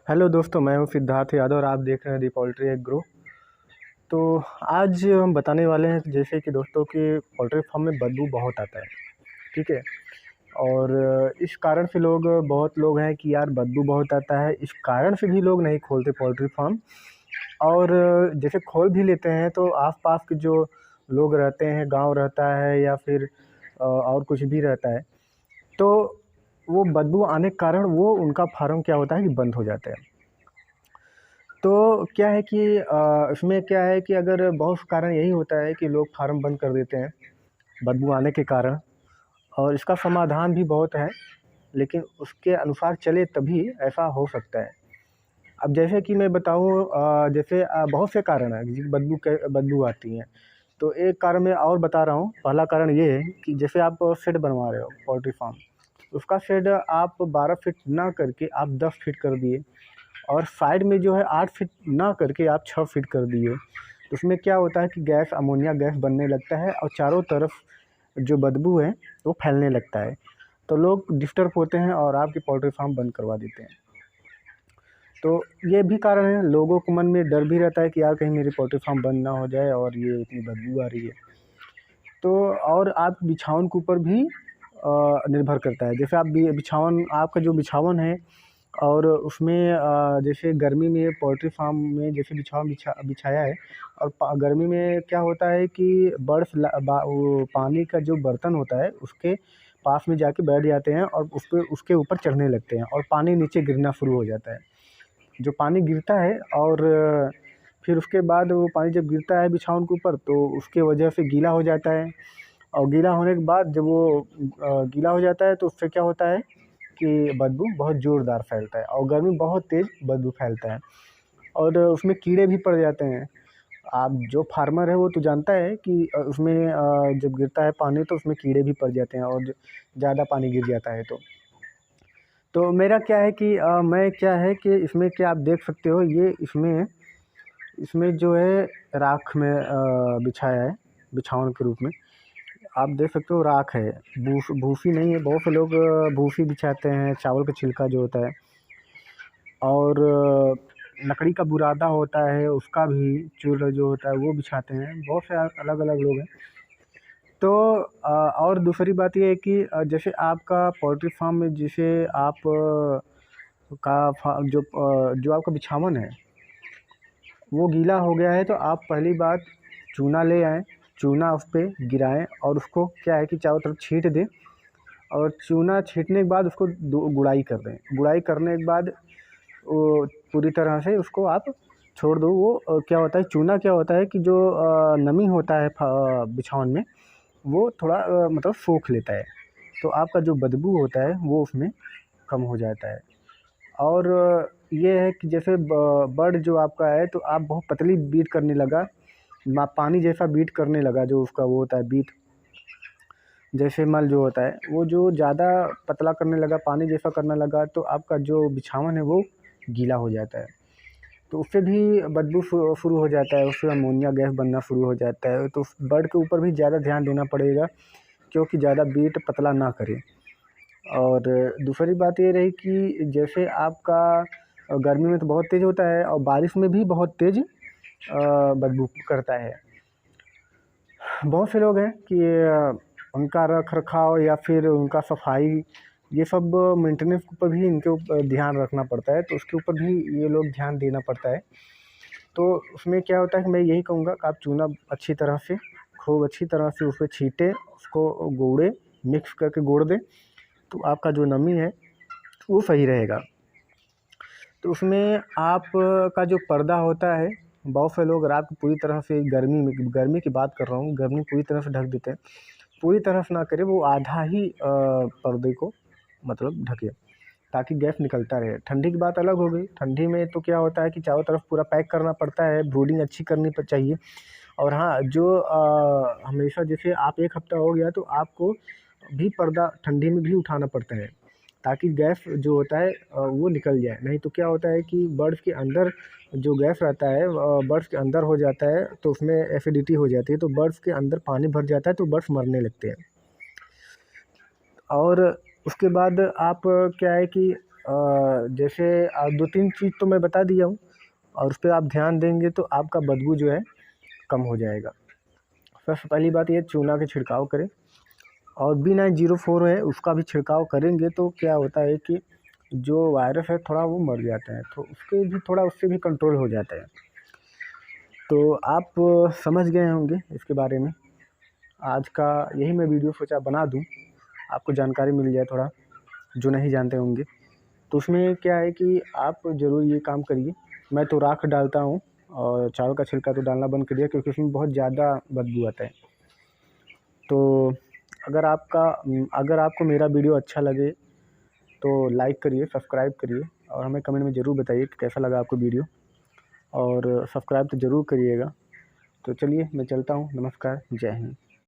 Hello दोस्तों, मैं हूं सिद्धार्थ यादव और आप देख रहे हैं दी पोल्ट्री एग ग्रो। तो आज हम बताने वाले हैं जैसे कि दोस्तों कि पोल्ट्री फार्म में बदबू बहुत आता है। ठीक है। और इस कारण से बहुत लोग हैं कि यार बदबू बहुत आता है, इस कारण से भी लोग नहीं खोलते पोल्ट्री फार्म। और जैसे खोल भी लेते हैं तो आसपास के जो लोग रहते हैं, गांव रहता है या फिर और कुछ भी रहता है, तो वो बदबू आने के कारण वो उनका फार्म क्या होता है कि बंद हो जाता है। तो क्या है कि इसमें क्या है कि अगर बहुत कारण यही होता है कि लोग फार्म बंद कर देते हैं बदबू आने के कारण। और इसका समाधान भी बहुत है, लेकिन उसके अनुसार चले तभी ऐसा हो सकता है। अब जैसे कि मैं बताऊं, जैसे बहुत से कारण हैं जिस बदबू आती हैं। तो एक कारण मैं और बता रहा हूँ। पहला कारण ये है कि जैसे आप शेड बनवा रहे हो पोल्ट्री फार्म, उसका शेड आप 12 फीट ना करके आप 10 फीट कर दिए, और साइड में जो है 8 फीट ना करके आप 6 फीट कर दिए। तो उसमें क्या होता है कि गैस, अमोनिया गैस बनने लगता है और चारों तरफ जो बदबू है वो फैलने लगता है। तो लोग डिस्टर्ब होते हैं और आपकी पोल्ट्री फार्म बंद करवा देते हैं। तो ये भी कारण है, लोगों के मन में डर भी रहता है कि यार कहीं मेरी पोल्ट्री फार्म बंद ना हो जाए और ये इतनी बदबू आ रही है। तो और आप बिछावन के ऊपर भी निर्भर करता है। जैसे आप बिछावन, आपका जो बिछावन है और उसमें जैसे गर्मी में पोल्ट्री फार्म में जैसे बिछाया है, और गर्मी में क्या होता है कि वो पानी का जो बर्तन होता है उसके पास में जाके बैठ जाते हैं और उसके ऊपर चढ़ने लगते हैं और पानी नीचे गिरना शुरू हो जाता है। जो पानी गिरता है और फिर उसके बाद वो पानी जब गिरता है बिछावन के ऊपर तो उसके वजह से गीला हो जाता है। और गीला होने के बाद जब वो गीला हो जाता है तो उससे क्या होता है कि बदबू बहुत ज़ोरदार फैलता है और गर्मी बहुत तेज़ बदबू फैलता है। और उसमें कीड़े भी पड़ जाते हैं। आप जो फार्मर है वो तो जानता है कि उसमें जब गिरता है पानी तो उसमें कीड़े भी पड़ जाते हैं, और ज़्यादा पानी गिर जाता है तो मेरा क्या है कि मैं क्या है कि इसमें क्या आप देख सकते हो, ये इसमें इसमें जो है राख में बिछाया है बिछावन के रूप में। आप देख सकते हो राख है, भूसी नहीं है। बहुत से लोग भूसी बिछाते हैं, चावल का छिलका जो होता है। और लकड़ी का बुरादा होता है उसका भी चूर्ण जो होता है वो बिछाते हैं। बहुत से अलग अलग लोग हैं। तो और दूसरी बात ये है कि जैसे आपका पोल्ट्री फार्म में जैसे आप जो आपका बिछावन है वो गीला हो गया है, तो आप पहली बात चूना ले आएँ, चूना उस पे गिराएँ और उसको क्या है कि चारों तरफ छींट दें। और चूना छींटने के बाद उसको गुड़ाई कर दें। गुड़ाई करने के बाद वो पूरी तरह से उसको आप छोड़ दो। वो क्या होता है, चूना क्या होता है कि जो नमी होता है बिछावन में, वो थोड़ा मतलब सोख लेता है। तो आपका जो बदबू होता है वो उसमें कम हो जाता है। और ये है कि जैसे बर्ड जो आपका है तो आप बहुत पतली बीट करने लगा, पानी जैसा बीट करने लगा, जो उसका वो होता है बीट जैसे मल जो होता है वो जो ज़्यादा पतला करने लगा, पानी जैसा करने लगा, तो आपका जो बिछावन है वो गीला हो जाता है। तो उससे भी बदबू शुरू हो जाता है, उससे अमोनिया गैस बनना शुरू हो जाता है। तो उस बर्ड के ऊपर भी ज़्यादा ध्यान देना पड़ेगा, क्योंकि ज़्यादा बीट पतला ना करे। और दूसरी बात ये रही कि जैसे आपका गर्मी में तो बहुत तेज़ होता है और बारिश में भी बहुत तेज़ बदबू करता है। बहुत से लोग हैं कि उनका रख रखाव या फिर उनका सफाई, ये सब मेंटेनेंस के ऊपर भी इनके ऊपर ध्यान रखना पड़ता है, तो उसके ऊपर भी ये लोग ध्यान देना पड़ता है। तो उसमें क्या होता है कि मैं यही कहूँगा कि आप चूना अच्छी तरह से, खूब अच्छी तरह से उस पर छींटे, उसको गोड़े, मिक्स करके गोड़ दें, तो आपका जो नमी है वो सही रहेगा। तो उसमें आप का जो पर्दा होता है, बहुत से लोग रात को पूरी तरह से गर्मी की बात कर रहा हूँ, गर्मी पूरी तरह से ढक देते हैं। पूरी तरह से ना करें, वो आधा ही पर्दे को मतलब ढके, ताकि गैस निकलता रहे। ठंडी की बात अलग हो गई। ठंडी में तो क्या होता है कि चारों तरफ पूरा पैक करना पड़ता है, ब्रूडिंग अच्छी करनी चाहिए। और हाँ, जो हमेशा जैसे आप एक हफ्ता हो गया तो आपको भी पर्दा ठंडी में भी उठाना पड़ता है, ताकि गैस जो होता है वो निकल जाए। नहीं तो क्या होता है कि बर्ड्स के अंदर जो गैस रहता है बर्ड्स के अंदर हो जाता है, तो उसमें एसिडिटी हो जाती है, तो बर्ड्स के अंदर पानी भर जाता है, तो बर्ड्स मरने लगते हैं। और उसके बाद आप क्या है कि जैसे 2-3 चीज़ तो मैं बता दिया हूँ और उस पे आप ध्यान देंगे तो आपका बदबू जो है कम हो जाएगा। सबसे पहली बात ये चूना का छिड़काव करें और B904 है उसका भी छिड़काव करेंगे तो क्या होता है कि जो वायरस है थोड़ा वो मर जाता है, तो उसके भी थोड़ा उससे भी कंट्रोल हो जाता है। तो आप समझ गए होंगे इसके बारे में। आज का यही मैं वीडियो सोचा बना दूं, आपको जानकारी मिल जाए थोड़ा, जो नहीं जानते होंगे। तो उसमें क्या है कि आप ज़रूर ये काम करिए। मैं तो राख डालता हूँ और चावल का छिलका तो डालना बंद कर दिया क्योंकि उसमें बहुत ज़्यादा बदबू आता है। तो अगर आपको मेरा वीडियो अच्छा लगे तो लाइक करिए, सब्सक्राइब करिए और हमें कमेंट में ज़रूर बताइए कि कैसा लगा आपको वीडियो, और सब्सक्राइब तो ज़रूर करिएगा। तो चलिए मैं चलता हूँ, नमस्कार, जय हिंद।